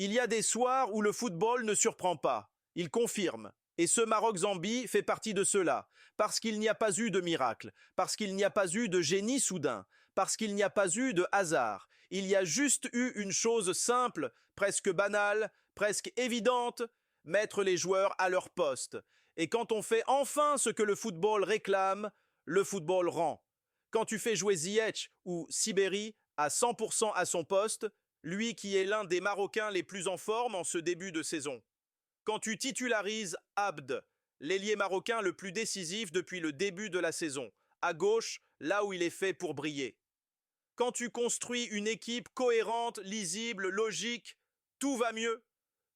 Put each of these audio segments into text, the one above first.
Il y a des soirs où le football ne surprend pas. Il confirme. Et ce Maroc-Zambie fait partie de cela, parce qu'il n'y a pas eu de miracle, parce qu'il n'y a pas eu de génie soudain, parce qu'il n'y a pas eu de hasard. Il y a juste eu une chose simple, presque banale, presque évidente, mettre les joueurs à leur poste. Et quand on fait enfin ce que le football réclame, le football rend. Quand tu fais jouer Ziyech ou Sibéry à 100% à son poste, lui qui est l'un des Marocains les plus en forme en ce début de saison. Quand tu titularises Abd, l'ailier marocain le plus décisif depuis le début de la saison, à gauche, là où il est fait pour briller. Quand tu construis une équipe cohérente, lisible, logique, tout va mieux.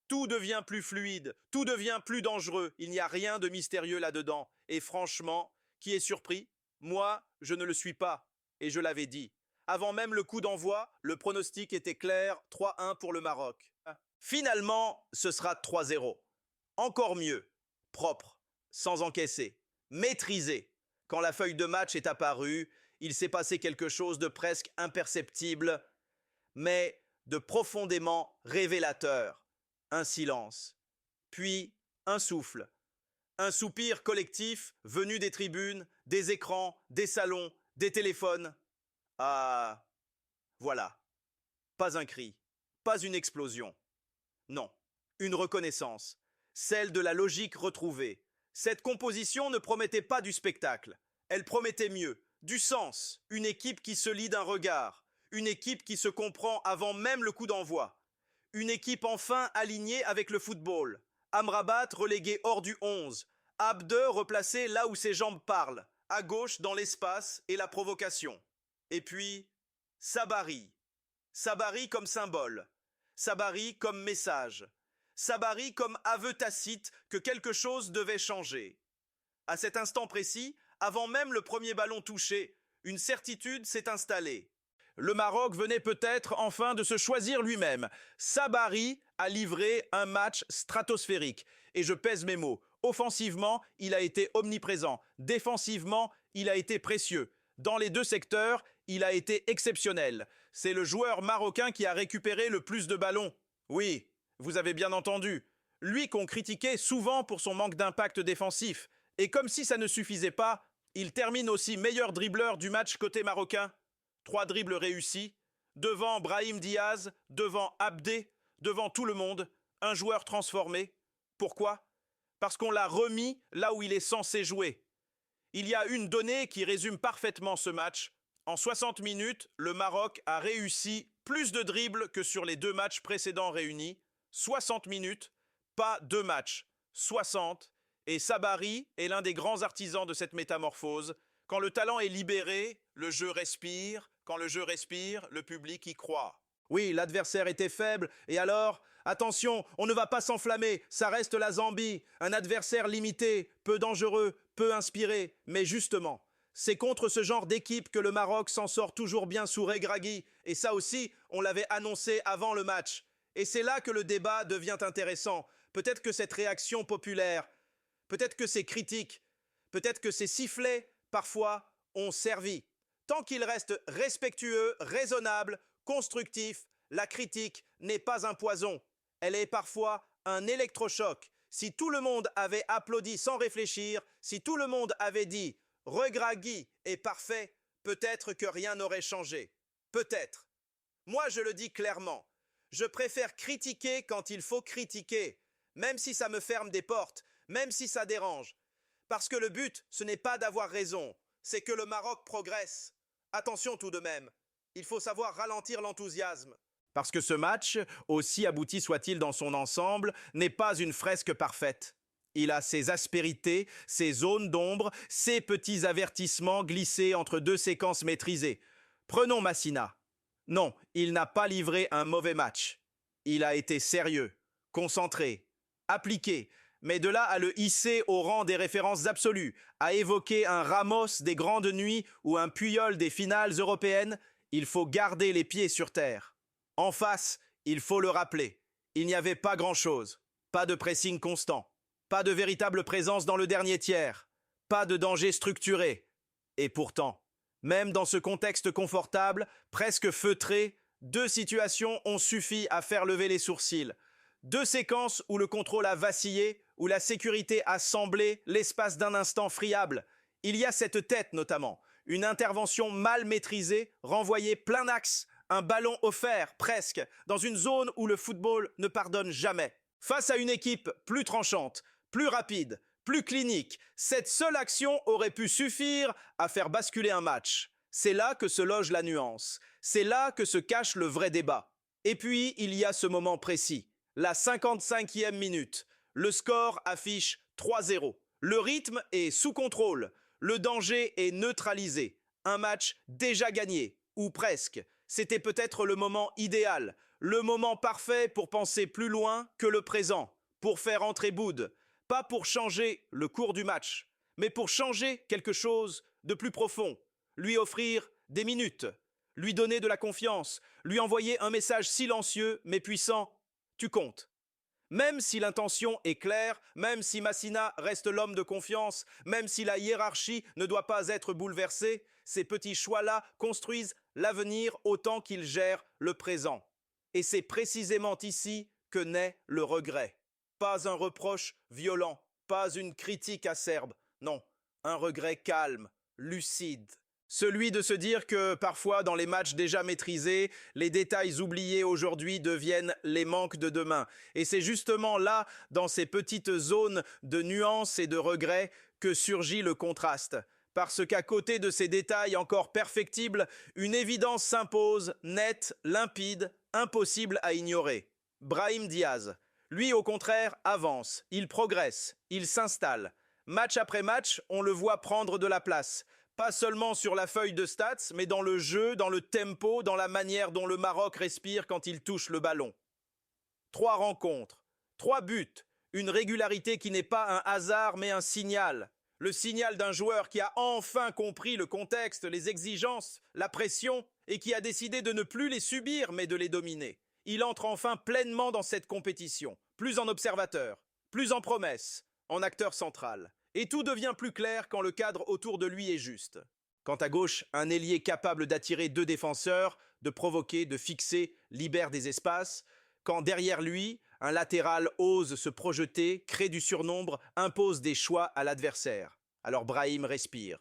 Tout devient plus fluide, tout devient plus dangereux. Il n'y a rien de mystérieux là-dedans. Et franchement, qui est surpris? Moi, je ne le suis pas. Et je l'avais dit. Avant même le coup d'envoi, le pronostic était clair, 3-1 pour le Maroc. Finalement, ce sera 3-0. Encore mieux, propre, sans encaisser, maîtrisé. Quand la feuille de match est apparue, il s'est passé quelque chose de presque imperceptible, mais de profondément révélateur. Un silence, puis un souffle, un soupir collectif venu des tribunes, des écrans, des salons, des téléphones. Ah, voilà. Pas un cri, pas une explosion. Non, une reconnaissance, celle de la logique retrouvée. Cette composition ne promettait pas du spectacle, elle promettait mieux, du sens, une équipe qui se lie d'un regard, une équipe qui se comprend avant même le coup d'envoi, une équipe enfin alignée avec le football. Amrabat relégué hors du 11, Abde replacé là où ses jambes parlent, à gauche dans l'espace et la provocation. Et puis, Sabari. Sabari comme symbole. Sabari comme message. Sabari comme aveu tacite que quelque chose devait changer. À cet instant précis, avant même le premier ballon touché, une certitude s'est installée. Le Maroc venait peut-être enfin de se choisir lui-même. Sabari a livré un match stratosphérique. Et je pèse mes mots. Offensivement, il a été omniprésent. Défensivement, il a été précieux. Dans les deux secteurs, il a été exceptionnel. C'est le joueur marocain qui a récupéré le plus de ballons. Oui, vous avez bien entendu. Lui qu'on critiquait souvent pour son manque d'impact défensif. Et comme si ça ne suffisait pas, il termine aussi meilleur dribbleur du match côté marocain. 3 dribbles réussis, devant Brahim Diaz, devant Abdé, devant tout le monde, un joueur transformé. Pourquoi? Parce qu'on l'a remis là où il est censé jouer. Il y a une donnée qui résume parfaitement ce match. En 60 minutes, le Maroc a réussi plus de dribbles que sur les 2 matchs précédents réunis. 60 minutes, pas 2 matchs, 60. Et Sabari est l'un des grands artisans de cette métamorphose. Quand le talent est libéré, le jeu respire. Quand le jeu respire, le public y croit. Oui, l'adversaire était faible, et alors, attention, on ne va pas s'enflammer, ça reste la Zambie, un adversaire limité, peu dangereux, peu inspiré, mais justement, c'est contre ce genre d'équipe que le Maroc s'en sort toujours bien sous Regragui, et ça aussi, on l'avait annoncé avant le match. Et c'est là que le débat devient intéressant. Peut-être que cette réaction populaire, peut-être que ces critiques, peut-être que ces sifflets, parfois, ont servi. Tant qu'il reste respectueux, raisonnable, constructif, la critique n'est pas un poison. Elle est parfois un électrochoc. Si tout le monde avait applaudi sans réfléchir, si tout le monde avait dit « Regragui est parfait », peut-être que rien n'aurait changé. Peut-être. Moi, je le dis clairement. Je préfère critiquer quand il faut critiquer, même si ça me ferme des portes, même si ça dérange. Parce que le but, ce n'est pas d'avoir raison, c'est que le Maroc progresse. Attention tout de même, il faut savoir ralentir l'enthousiasme. Parce que ce match, aussi abouti soit-il dans son ensemble, n'est pas une fresque parfaite. Il a ses aspérités, ses zones d'ombre, ses petits avertissements glissés entre 2 séquences maîtrisées. Prenons Massina. Non, il n'a pas livré un mauvais match. Il a été sérieux, concentré, appliqué, mais de là à le hisser au rang des références absolues, à évoquer un Ramos des grandes nuits ou un Puyol des finales européennes, il faut garder les pieds sur terre. En face, il faut le rappeler, il n'y avait pas grand-chose, pas de pressing constant, pas de véritable présence dans le dernier tiers, pas de danger structuré. Et pourtant, même dans ce contexte confortable, presque feutré, Deux situations ont suffi à faire lever les sourcils. Deux séquences où le contrôle a vacillé, où la sécurité a semblé l'espace d'un instant friable. Il y a cette tête notamment, une intervention mal maîtrisée, renvoyée plein axe, un ballon offert presque, dans une zone où le football ne pardonne jamais. Face à une équipe plus tranchante, plus rapide, plus clinique, cette seule action aurait pu suffire à faire basculer un match. C'est là que se loge la nuance. C'est là que se cache le vrai débat. Et puis, il y a ce moment précis, la 55e minute. Le score affiche 3-0. Le rythme est sous contrôle. Le danger est neutralisé. Un match déjà gagné, ou presque. C'était peut-être le moment idéal, le moment parfait pour penser plus loin que le présent, pour faire entrer Boud. Pas pour changer le cours du match, mais pour changer quelque chose de plus profond. Lui offrir des minutes, lui donner de la confiance, lui envoyer un message silencieux mais puissant. Tu comptes. Même si l'intention est claire, même si Massina reste l'homme de confiance, même si la hiérarchie ne doit pas être bouleversée, ces petits choix-là construisent l'avenir autant qu'ils gèrent le présent. Et c'est précisément ici que naît le regret. Pas un reproche violent, pas une critique acerbe, non, un regret calme, lucide. Celui de se dire que parfois dans les matchs déjà maîtrisés, les détails oubliés aujourd'hui deviennent les manques de demain. Et c'est justement là, dans ces petites zones de nuances et de regrets, que surgit le contraste. Parce qu'à côté de ces détails encore perfectibles, une évidence s'impose, nette, limpide, impossible à ignorer. Brahim Diaz. Lui, au contraire, avance, il progresse, il s'installe. Match après match, on le voit prendre de la place. Pas seulement sur la feuille de stats, mais dans le jeu, dans le tempo, dans la manière dont le Maroc respire quand il touche le ballon. 3 rencontres, 3 buts, une régularité qui n'est pas un hasard mais un signal. Le signal d'un joueur qui a enfin compris le contexte, les exigences, la pression, et qui a décidé de ne plus les subir mais de les dominer. Il entre enfin pleinement dans cette compétition, plus en observateur, plus en promesse, en acteur central. Et tout devient plus clair quand le cadre autour de lui est juste. Quand à gauche, un ailier capable d'attirer 2 défenseurs, de provoquer, de fixer, libère des espaces. Quand derrière lui, un latéral ose se projeter, crée du surnombre, impose des choix à l'adversaire. Alors Brahim respire.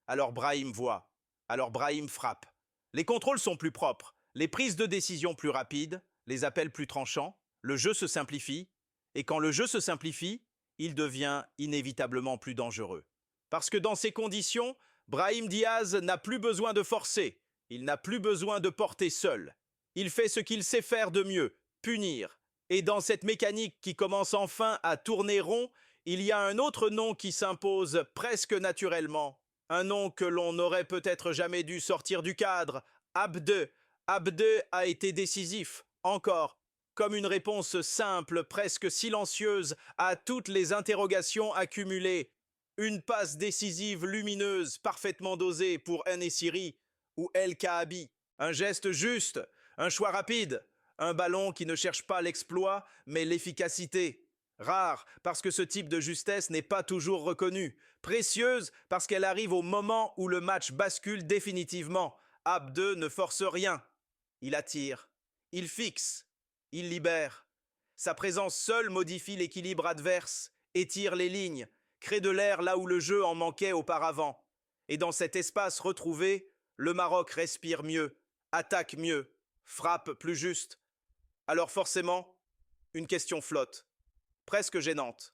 Alors Brahim voit. Alors Brahim frappe. Les contrôles sont plus propres, les prises de décision plus rapides, les appels plus tranchants, le jeu se simplifie. Et quand le jeu se simplifie, il devient inévitablement plus dangereux. Parce que dans ces conditions, Brahim Diaz n'a plus besoin de forcer, il n'a plus besoin de porter seul. Il fait ce qu'il sait faire de mieux, punir. Et dans cette mécanique qui commence enfin à tourner rond, il y a un autre nom qui s'impose presque naturellement. Un nom que l'on n'aurait peut-être jamais dû sortir du cadre. Abde. Abde a été décisif, encore. Comme une réponse simple, presque silencieuse, à toutes les interrogations accumulées. Une passe décisive lumineuse, parfaitement dosée pour En-Nesyri ou El Kaabi. Un geste juste, un choix rapide, un ballon qui ne cherche pas l'exploit, mais l'efficacité. Rare, parce que ce type de justesse n'est pas toujours reconnu. Précieuse, parce qu'elle arrive au moment où le match bascule définitivement. Abde ne force rien. Il attire, il fixe. Il libère. Sa présence seule modifie l'équilibre adverse, étire les lignes, crée de l'air là où le jeu en manquait auparavant. Et dans cet espace retrouvé, le Maroc respire mieux, attaque mieux, frappe plus juste. Alors forcément, une question flotte, presque gênante.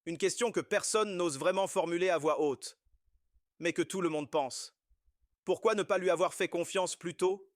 Une question que personne n'ose vraiment formuler à voix haute, mais que tout le monde pense. Pourquoi ne pas lui avoir fait confiance plus tôt ?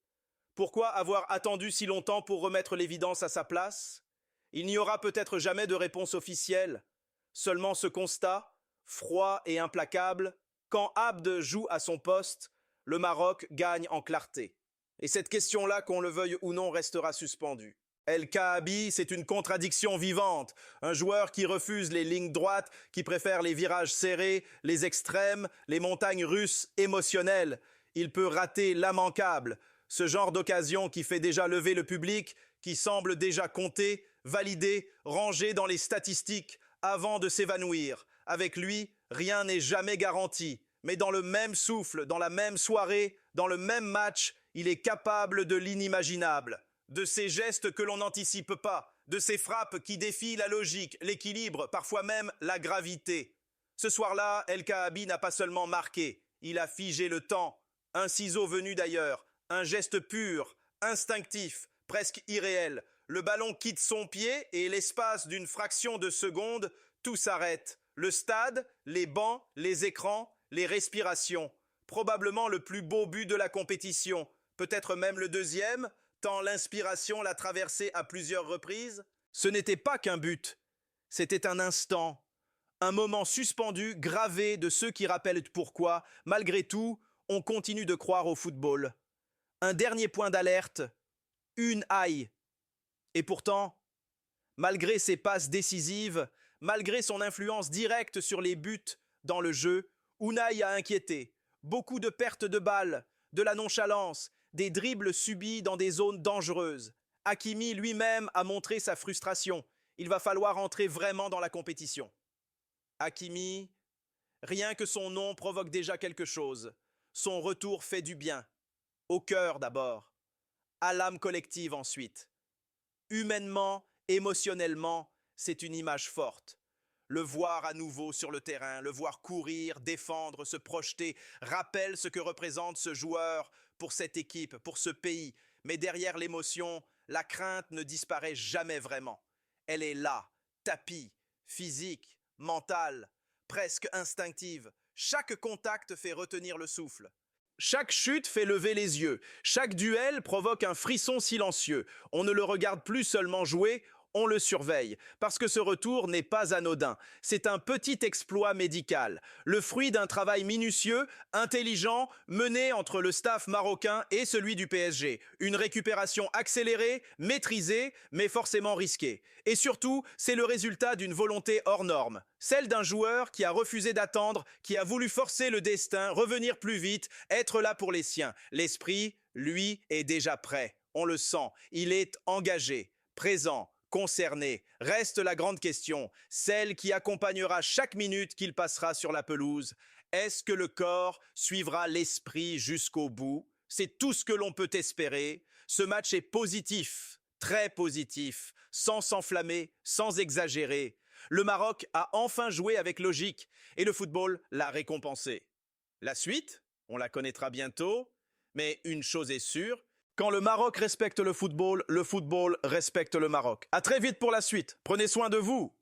Pourquoi avoir attendu si longtemps pour remettre l'évidence à sa place ? Il n'y aura peut-être jamais de réponse officielle. Seulement ce constat, froid et implacable, quand Abde joue à son poste, le Maroc gagne en clarté. Et cette question-là, qu'on le veuille ou non, restera suspendue. El Kaabi, c'est une contradiction vivante. Un joueur qui refuse les lignes droites, qui préfère les virages serrés, les extrêmes, les montagnes russes émotionnelles. Il peut rater l'immanquable. Ce genre d'occasion qui fait déjà lever le public, qui semble déjà compter, valider, ranger dans les statistiques avant de s'évanouir. Avec lui, rien n'est jamais garanti. Mais dans le même souffle, dans la même soirée, dans le même match, Il est capable de l'inimaginable, de ces gestes que l'on n'anticipe pas, de ces frappes qui défient la logique, l'équilibre, parfois même la gravité. Ce soir-là, El Kaabi n'a pas seulement marqué, il a figé le temps. Un ciseau venu d'ailleurs, un geste pur, instinctif, presque irréel. Le ballon quitte son pied et l'espace d'une fraction de seconde, tout s'arrête. Le stade, les bancs, les écrans, les respirations. Probablement le plus beau but de la compétition, peut-être même le deuxième, tant l'inspiration l'a traversé à plusieurs reprises. Ce n'était pas qu'un but, c'était un instant, un moment suspendu, gravé de ceux qui rappellent pourquoi, malgré tout, on continue de croire au football. Un dernier point d'alerte, une aille. Et pourtant, malgré ses passes décisives, malgré son influence directe sur les buts dans le jeu, Unai a inquiété. Beaucoup de pertes de balles, de la nonchalance, des dribbles subis dans des zones dangereuses. Hakimi lui-même a montré sa frustration. Il va falloir entrer vraiment dans la compétition. Hakimi, rien que son nom provoque déjà quelque chose. Son retour fait du bien. Au cœur d'abord, à l'âme collective ensuite. Humainement, émotionnellement, c'est une image forte. Le voir à nouveau sur le terrain, le voir courir, défendre, se projeter, rappelle ce que représente ce joueur pour cette équipe, pour ce pays. Mais derrière l'émotion, la crainte ne disparaît jamais vraiment. Elle est là, tapie, physique, mentale, presque instinctive. Chaque contact fait retenir le souffle. Chaque chute fait lever les yeux. Chaque duel provoque un frisson silencieux. On ne le regarde plus seulement jouer, on le surveille, parce que ce retour n'est pas anodin. C'est un petit exploit médical, le fruit d'un travail minutieux, intelligent, mené entre le staff marocain et celui du PSG. Une récupération accélérée, maîtrisée, mais forcément risquée. Et surtout, c'est le résultat d'une volonté hors norme. Celle d'un joueur qui a refusé d'attendre, qui a voulu forcer le destin, revenir plus vite, être là pour les siens. L'esprit, lui, est déjà prêt. On le sent. Il est engagé, présent, concerné. Reste la grande question, celle qui accompagnera chaque minute qu'il passera sur la pelouse. Est-ce que le corps suivra l'esprit jusqu'au bout? C'est tout ce que l'on peut espérer. Ce match est positif, très positif, sans s'enflammer, sans exagérer. Le Maroc a enfin joué avec logique et le football l'a récompensé. La suite, on la connaîtra bientôt, mais une chose est sûre, quand le Maroc respecte le football respecte le Maroc. À très vite pour la suite. Prenez soin de vous.